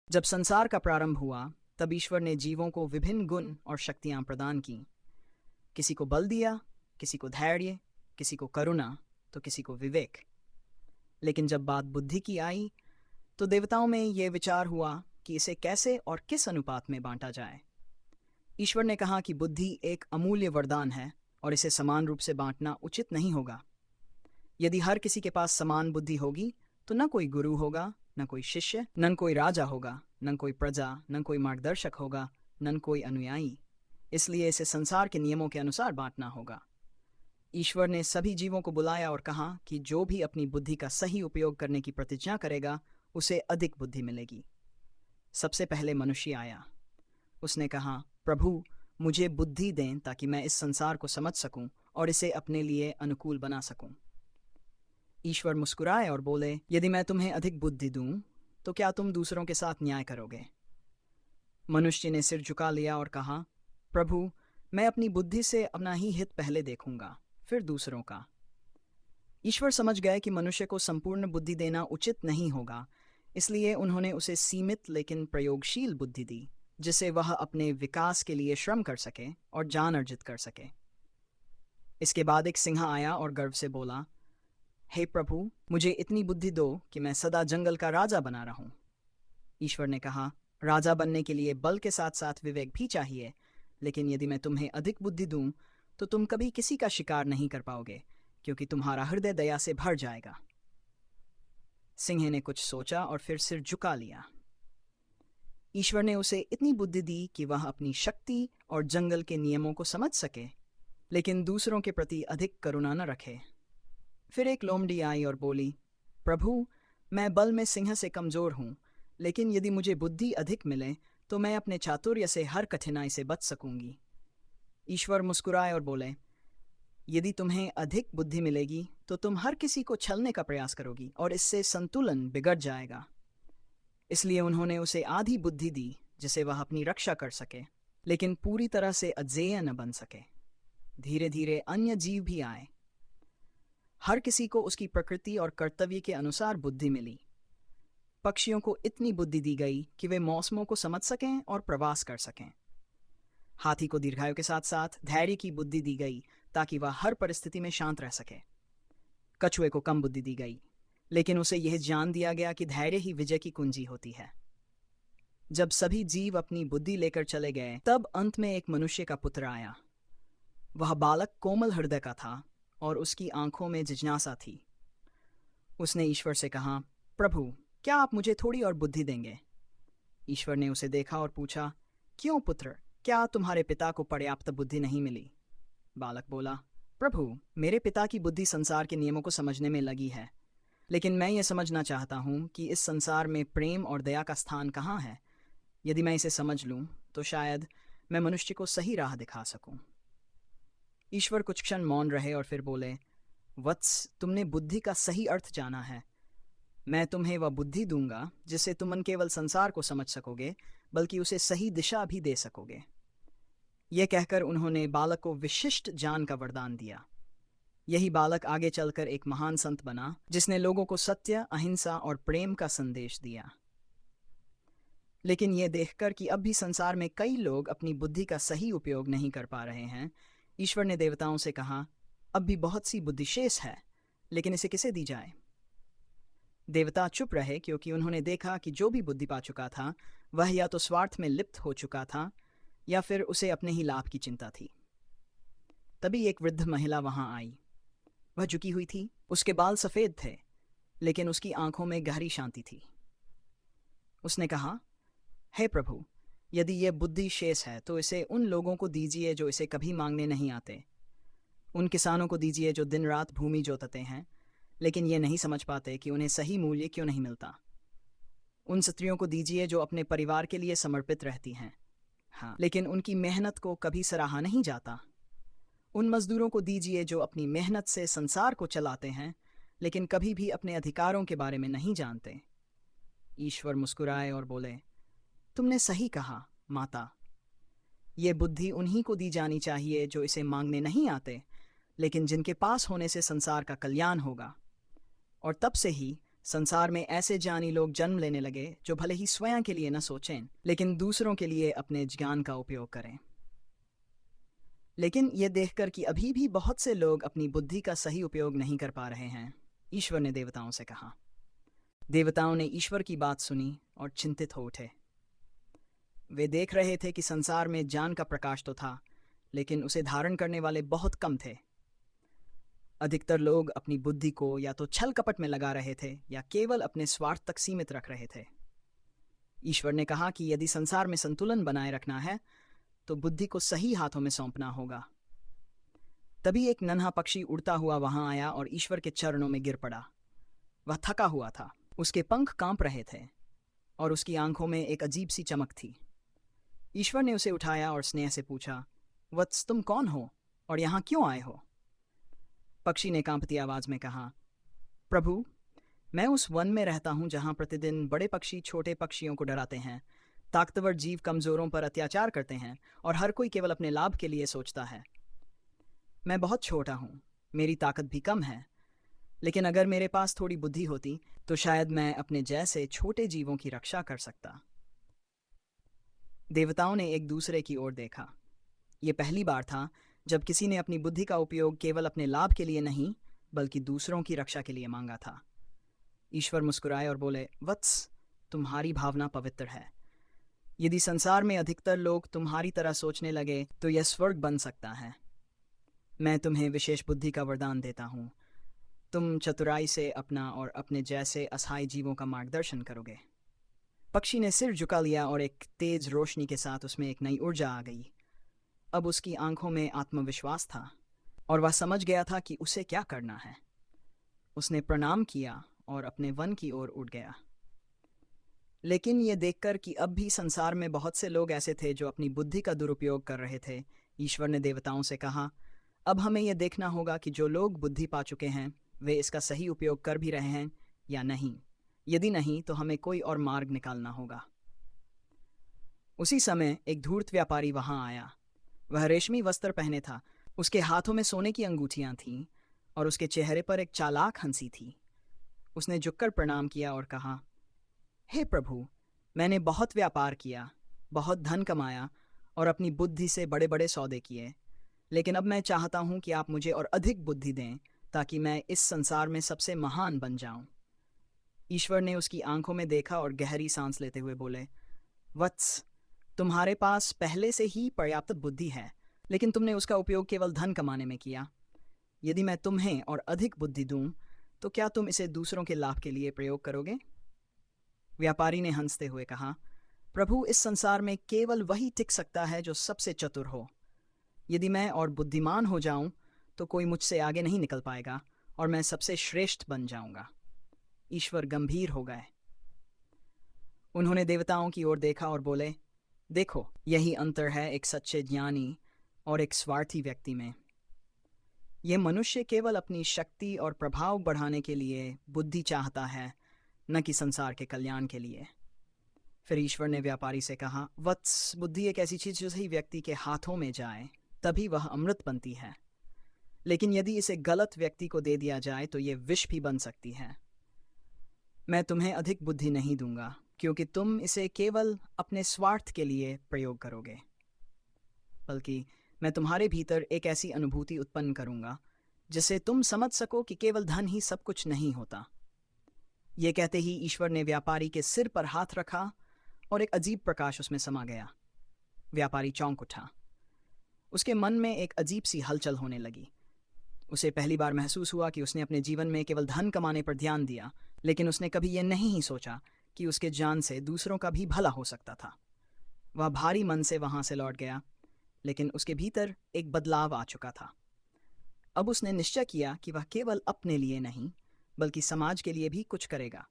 जब संसार का प्रारंभ हुआ, तब ईश्वर ने जीवों को विभिन्न गुण और शक्तियां प्रदान की। किसी को बल दिया, किसी को धैर्य, किसी को करुणा, तो किसी को विवेक। लेकिन जब बात बुद्धि की आई, तो देवताओं में ये विचार हुआ कि इसे कैसे और किस अनुपात में बांटा जाए। ईश्वर ने कहा कि बुद्धि एक अमूल्य वरदान है और इसे समान रूप से बांटना उचित नहीं होगा। यदि हर किसी के पास समान बुद्धि होगी, तो न कोई गुरु होगा, न कोई शिष्य, न कोई राजा होगा, न कोई प्रजा, न कोई मार्गदर्शक होगा, न कोई अनुयायी। इसलिए इसे संसार के नियमों के अनुसार बांटना होगा। ईश्वर ने सभी जीवों को बुलाया और कहा कि जो भी अपनी बुद्धि का सही उपयोग करने की प्रतिज्ञा करेगा, उसे अधिक बुद्धि मिलेगी। सबसे पहले मनुष्य आया। उसने कहा, प्रभु, मुझे बुद्धि दें ताकि मैं इस संसार को समझ सकूं और इसे अपने लिए अनुकूल बना सकूं। ईश्वर मुस्कुराए और बोले, यदि मैं तुम्हें अधिक बुद्धि दूं, तो क्या तुम दूसरों के साथ न्याय करोगे? मनुष्य ने सिर झुका लिया और कहा, प्रभु, मैं अपनी बुद्धि से अपना ही हित पहले देखूंगा, फिर दूसरों का। ईश्वर समझ गए कि मनुष्य को संपूर्ण बुद्धि देना उचित नहीं होगा, इसलिए उन्होंने उसे सीमित लेकिन प्रयोगशील बुद्धि दी, जिससे वह अपने विकास के लिए श्रम कर सके और ज्ञान अर्जित कर सके। इसके बाद एक सिंह आया और गर्व से बोला, हे प्रभु, मुझे इतनी बुद्धि दो कि मैं सदा जंगल का राजा बना रहूं। ईश्वर ने कहा, राजा बनने के लिए बल के साथ साथ विवेक भी चाहिए, लेकिन यदि मैं तुम्हें अधिक बुद्धि दूं, तो तुम कभी किसी का शिकार नहीं कर पाओगे, क्योंकि तुम्हारा हृदय दया से भर जाएगा। सिंह ने कुछ सोचा और फिर सिर झुका लिया। ईश्वर ने उसे इतनी बुद्धि दी कि वह अपनी शक्ति और जंगल के नियमों को समझ सके, लेकिन दूसरों के प्रति अधिक करुणा न रखे। फिर एक लोमड़ी आई और बोली, प्रभु, मैं बल में सिंह से कमजोर हूं, लेकिन यदि मुझे बुद्धि अधिक मिले तो मैं अपने चातुर्य से हर कठिनाई से बच सकूंगी। ईश्वर मुस्कुराए और बोले, यदि तुम्हें अधिक बुद्धि मिलेगी तो तुम हर किसी को छलने का प्रयास करोगी और इससे संतुलन बिगड़ जाएगा। इसलिए उन्होंने उसे आधी बुद्धि दी, जिसे वह अपनी रक्षा कर सके, लेकिन पूरी तरह से अजेय न बन सके। धीरे धीरे अन्य जीव भी आए। हर किसी को उसकी प्रकृति और कर्तव्य के अनुसार बुद्धि मिली। पक्षियों को इतनी बुद्धि दी गई कि वे मौसमों को समझ सकें और प्रवास कर सकें। हाथी को दीर्घायु के साथ साथ धैर्य की बुद्धि दी गई ताकि वह हर परिस्थिति में शांत रह सके। कछुए को कम बुद्धि दी गई, लेकिन उसे यह जान दिया गया कि धैर्य ही विजय की कुंजी होती है। जब सभी जीव अपनी बुद्धि लेकर चले गए, तब अंत में एक मनुष्य का पुत्र आया। वह बालक कोमल हृदय का था और उसकी आंखों में जिज्ञासा थी। उसने ईश्वर से कहा, प्रभु, क्या आप मुझे थोड़ी और बुद्धि देंगे? ईश्वर ने उसे देखा और पूछा, क्यों पुत्र, क्या तुम्हारे पिता को पर्याप्त बुद्धि नहीं मिली? बालक बोला, प्रभु, मेरे पिता की बुद्धि संसार के नियमों को समझने में लगी है, लेकिन मैं ये समझना चाहता हूँ कि इस संसार में प्रेम और दया का स्थान कहाँ है। यदि मैं इसे समझ लूँ, तो शायद मैं मनुष्य को सही राह दिखा सकूँ। ईश्वर कुछ क्षण मौन रहे और फिर बोले, वत्स, तुमने बुद्धि का सही अर्थ जाना है। मैं तुम्हें वह बुद्धि दूंगा जिससे तुम न केवल संसार को समझ सकोगे, बल्कि उसे सही दिशा भी दे सकोगे। यह कहकर उन्होंने बालक को विशिष्ट ज्ञान का वरदान दिया। यही बालक आगे चलकर एक महान संत बना, जिसने लोगों को सत्य, अहिंसा और प्रेम का संदेश दिया। लेकिन यह देखकर कि अब भी संसार में कई लोग अपनी बुद्धि का सही उपयोग नहीं कर पा रहे हैं, ईश्वर ने देवताओं से कहा, अब भी बहुत सी बुद्धि शेष है, लेकिन इसे किसे दी जाए? देवता चुप रहे, क्योंकि उन्होंने देखा कि जो भी बुद्धि पा चुका था, वह या तो स्वार्थ में लिप्त हो चुका था या फिर उसे अपने ही लाभ की चिंता थी। तभी एक वृद्ध महिला वहां आई। वह झुकी हुई थी, उसके बाल सफेद थे, लेकिन उसकी आंखों में गहरी शांति थी। उसने कहा, हे प्रभु, यदि यह बुद्धि शेष है तो इसे उन लोगों को दीजिए जो इसे कभी मांगने नहीं आते। उन किसानों को दीजिए जो दिन रात भूमि जोतते हैं, लेकिन ये नहीं समझ पाते कि उन्हें सही मूल्य क्यों नहीं मिलता। उन स्त्रियों को दीजिए जो अपने परिवार के लिए समर्पित रहती हैं, हाँ, लेकिन उनकी मेहनत को कभी सराहा नहीं जाता। उन मजदूरों को दीजिए जो अपनी मेहनत से संसार को चलाते हैं, लेकिन कभी भी अपने अधिकारों के बारे में नहीं जानते। ईश्वर मुस्कुराए और बोले, तुमने सही कहा माता। ये बुद्धि उन्हीं को दी जानी चाहिए जो इसे मांगने नहीं आते, लेकिन जिनके पास होने से संसार का कल्याण होगा। और तब से ही संसार में ऐसे ज्ञानी लोग जन्म लेने लगे जो भले ही स्वयं के लिए न सोचें, लेकिन दूसरों के लिए अपने ज्ञान का उपयोग करें। लेकिन ये देखकर कि अभी भी बहुत से लोग अपनी बुद्धि का सही उपयोग नहीं कर पा रहे हैं, ईश्वर ने देवताओं से कहा। देवताओं ने ईश्वर की बात सुनी और चिंतित हो उठे। वे देख रहे थे कि संसार में ज्ञान का प्रकाश तो था, लेकिन उसे धारण करने वाले बहुत कम थे। अधिकतर लोग अपनी बुद्धि को या तो छल कपट में लगा रहे थे या केवल अपने स्वार्थ तक सीमित रख रहे थे। ईश्वर ने कहा कि यदि संसार में संतुलन बनाए रखना है तो बुद्धि को सही हाथों में सौंपना होगा। तभी एक नन्हा पक्षी उड़ता हुआ वहां आया और ईश्वर के चरणों में गिर पड़ा। वह थका हुआ था, उसके पंख कांप रहे थे और उसकी आंखों में एक अजीब सी चमक थी। ईश्वर ने उसे उठाया और स्नेह से पूछा, वत्स, तुम कौन हो और यहाँ क्यों आए हो? पक्षी ने कांपती आवाज में कहा, प्रभु, मैं उस वन में रहता हूँ जहाँ प्रतिदिन बड़े पक्षी छोटे पक्षियों को डराते हैं, ताकतवर जीव कमजोरों पर अत्याचार करते हैं और हर कोई केवल अपने लाभ के लिए सोचता है। मैं बहुत छोटा हूँ, मेरी ताकत भी कम है, लेकिन अगर मेरे पास थोड़ी बुद्धि होती तो शायद मैं अपने जैसे छोटे जीवों की रक्षा कर सकता। देवताओं ने एक दूसरे की ओर देखा। ये पहली बार था जब किसी ने अपनी बुद्धि का उपयोग केवल अपने लाभ के लिए नहीं बल्कि दूसरों की रक्षा के लिए मांगा था। ईश्वर मुस्कुराए और बोले, वत्स, तुम्हारी भावना पवित्र है। यदि संसार में अधिकतर लोग तुम्हारी तरह सोचने लगे तो यह स्वर्ग बन सकता है। मैं तुम्हें विशेष बुद्धि का वरदान देता हूँ। तुम चतुराई से अपना और अपने जैसे असहाय जीवों का मार्गदर्शन करोगे। पक्षी ने सिर झुका लिया और एक तेज रोशनी के साथ उसमें एक नई ऊर्जा आ गई। अब उसकी आंखों में आत्मविश्वास था और वह समझ गया था कि उसे क्या करना है। उसने प्रणाम किया और अपने वन की ओर उड़ गया। लेकिन ये देखकर कि अब भी संसार में बहुत से लोग ऐसे थे जो अपनी बुद्धि का दुरुपयोग कर रहे थे, ईश्वर ने देवताओं से कहा, अब हमें यह देखना होगा कि जो लोग बुद्धि पा चुके हैं वे इसका सही उपयोग कर भी रहे हैं या नहीं। यदि नहीं तो हमें कोई और मार्ग निकालना होगा। उसी समय एक धूर्त व्यापारी वहां आया। वह रेशमी वस्त्र पहने था, उसके हाथों में सोने की अंगूठियां थीं और उसके चेहरे पर एक चालाक हंसी थी। उसने झुककर प्रणाम किया और कहा, हे प्रभु, मैंने बहुत व्यापार किया, बहुत धन कमाया और अपनी बुद्धि से बड़े बड़े सौदे किए, लेकिन अब मैं चाहता हूं कि आप मुझे और अधिक बुद्धि दें ताकि मैं इस संसार में सबसे महान बन जाऊं। ईश्वर ने उसकी आंखों में देखा और गहरी सांस लेते हुए बोले, वत्स, तुम्हारे पास पहले से ही पर्याप्त बुद्धि है, लेकिन तुमने उसका उपयोग केवल धन कमाने में किया। यदि मैं तुम्हें और अधिक बुद्धि दूं तो क्या तुम इसे दूसरों के लाभ के लिए प्रयोग करोगे? व्यापारी ने हंसते हुए कहा, प्रभु, इस संसार में केवल वही टिक सकता है जो सबसे चतुर हो। यदि मैं और बुद्धिमान हो जाऊं तो कोई मुझसे आगे नहीं निकल पाएगा और मैं सबसे श्रेष्ठ बन जाऊंगा। ईश्वर गंभीर हो गए। उन्होंने देवताओं की ओर देखा और बोले, देखो, यही अंतर है एक सच्चे ज्ञानी और एक स्वार्थी व्यक्ति में। यह मनुष्य केवल अपनी शक्ति और प्रभाव बढ़ाने के लिए बुद्धि चाहता है, न कि संसार के कल्याण के लिए। फिर ईश्वर ने व्यापारी से कहा, वत्स, बुद्धि एक ऐसी चीज जो सही व्यक्ति के हाथों में जाए तभी वह अमृत बनती है, लेकिन यदि इसे गलत व्यक्ति को दे दिया जाए तो यह विष भी बन सकती है। मैं तुम्हें अधिक बुद्धि नहीं दूंगा क्योंकि तुम इसे केवल अपने स्वार्थ के लिए प्रयोग करोगे, बल्कि मैं तुम्हारे भीतर एक ऐसी अनुभूति उत्पन्न करूंगा जिससे तुम समझ सको कि केवल धन ही सब कुछ नहीं होता। ये कहते ही ईश्वर ने व्यापारी के सिर पर हाथ रखा और एक अजीब प्रकाश उसमें समा गया। व्यापारी चौंक उठा। उसके मन में एक अजीब सी हलचल होने लगी। उसे पहली बार महसूस हुआ कि उसने अपने जीवन में केवल धन कमाने पर ध्यान दिया, लेकिन उसने कभी यह नहीं ही सोचा कि उसके ज्ञान से दूसरों का भी भला हो सकता था। वह भारी मन से वहां से लौट गया, लेकिन उसके भीतर एक बदलाव आ चुका था। अब उसने निश्चय किया कि वह केवल अपने लिए नहीं बल्कि समाज के लिए भी कुछ करेगा।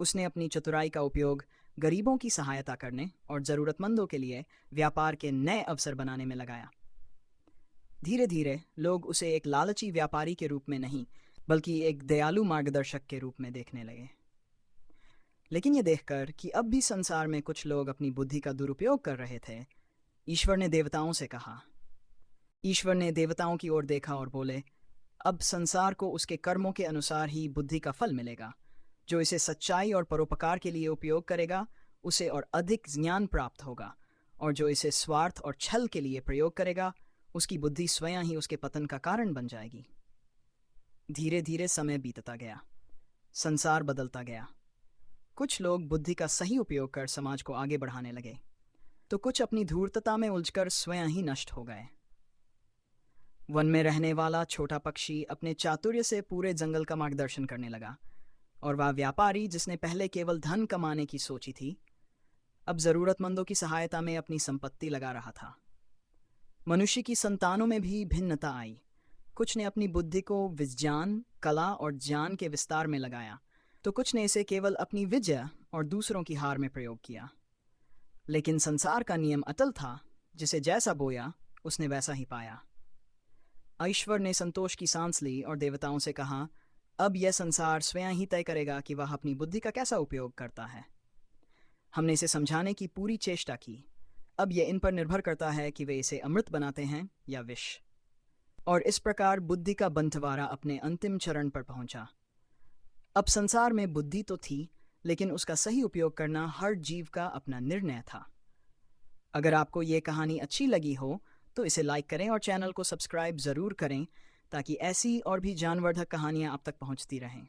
उसने अपनी चतुराई का उपयोग गरीबों की सहायता करने और जरूरतमंदों के लिए व्यापार के नए अवसर बनाने में लगाया। धीरे धीरे लोग उसे एक लालची व्यापारी के रूप में नहीं बल्कि एक दयालु मार्गदर्शक के रूप में देखने लगे। लेकिन यह देखकर कि अब भी संसार में कुछ लोग अपनी बुद्धि का दुरुपयोग कर रहे थे, ईश्वर ने देवताओं से कहा। ईश्वर ने देवताओं की ओर देखा और बोले, अब संसार को उसके कर्मों के अनुसार ही बुद्धि का फल मिलेगा। जो इसे सच्चाई और परोपकार के लिए उपयोग करेगा उसे और अधिक ज्ञान प्राप्त होगा, और जो इसे स्वार्थ और छल के लिए प्रयोग करेगा उसकी बुद्धि स्वयं ही उसके पतन का कारण बन जाएगी। धीरे धीरे समय बीतता गया, संसार बदलता गया। कुछ लोग बुद्धि का सही उपयोग कर समाज को आगे बढ़ाने लगे, तो कुछ अपनी धूर्तता में उलझकर स्वयं ही नष्ट हो गए। वन में रहने वाला छोटा पक्षी अपने चातुर्य से पूरे जंगल का मार्गदर्शन करने लगा, और वह व्यापारी जिसने पहले केवल धन कमाने की सोची थी अब जरूरतमंदों की सहायता में अपनी संपत्ति लगा रहा था। मनुष्य की संतानों में भी भिन्नता आई। कुछ ने अपनी बुद्धि को विज्ञान, कला और ज्ञान के विस्तार में लगाया, तो कुछ ने इसे केवल अपनी विजय और दूसरों की हार में प्रयोग किया। लेकिन संसार का नियम अटल था, जिसे जैसा बोया उसने वैसा ही पाया। ईश्वर ने संतोष की सांस ली और देवताओं से कहा, अब यह संसार स्वयं ही तय करेगा कि वह अपनी बुद्धि का कैसा उपयोग करता है। हमने इसे समझाने की पूरी चेष्टा की, अब यह इन पर निर्भर करता है कि वे इसे अमृत बनाते हैं या विष। और इस प्रकार बुद्धि का बंटवारा अपने अंतिम चरण पर पहुंचा। अब संसार में बुद्धि तो थी, लेकिन उसका सही उपयोग करना हर जीव का अपना निर्णय था। अगर आपको ये कहानी अच्छी लगी हो तो इसे लाइक करें और चैनल को सब्सक्राइब ज़रूर करें, ताकि ऐसी और भी ज्ञानवर्धक कहानियाँ आप तक पहुंचती रहें।